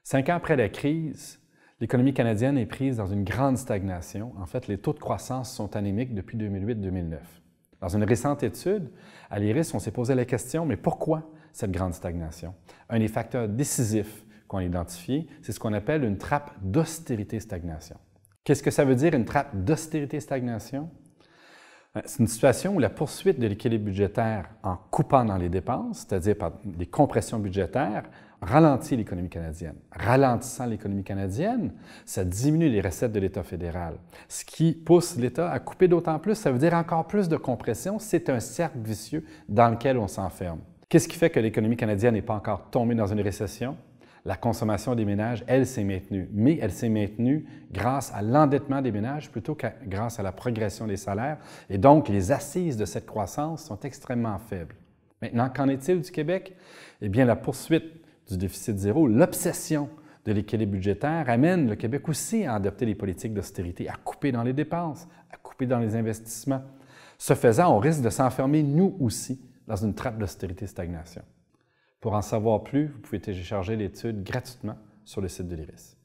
5 ans après la crise, l'économie canadienne est prise dans une grande stagnation. En fait, les taux de croissance sont anémiques depuis 2008-2009. Dans une récente étude, à l'IRIS, on s'est posé la question, mais pourquoi cette grande stagnation? Un des facteurs décisifs qu'on a identifié, c'est ce qu'on appelle une trappe d'austérité-stagnation. Qu'est-ce que ça veut dire, une trappe d'austérité-stagnation? C'est une situation où la poursuite de l'équilibre budgétaire en coupant dans les dépenses, c'est-à-dire par des compressions budgétaires, ralentit l'économie canadienne. Ralentissant l'économie canadienne, ça diminue les recettes de l'État fédéral. Ce qui pousse l'État à couper d'autant plus, ça veut dire encore plus de compression. C'est un cercle vicieux dans lequel on s'enferme. Qu'est-ce qui fait que l'économie canadienne n'est pas encore tombée dans une récession? La consommation des ménages, elle, s'est maintenue, mais elle s'est maintenue grâce à l'endettement des ménages plutôt que grâce à la progression des salaires. Et donc, les assises de cette croissance sont extrêmement faibles. Maintenant, qu'en est-il du Québec? Eh bien, la poursuite du déficit zéro, l'obsession de l'équilibre budgétaire amène le Québec aussi à adopter des politiques d'austérité, à couper dans les dépenses, à couper dans les investissements. Ce faisant, on risque de s'enfermer, nous aussi, dans une trappe d'austérité-stagnation. Pour en savoir plus, vous pouvez télécharger l'étude gratuitement sur le site de l'IRIS.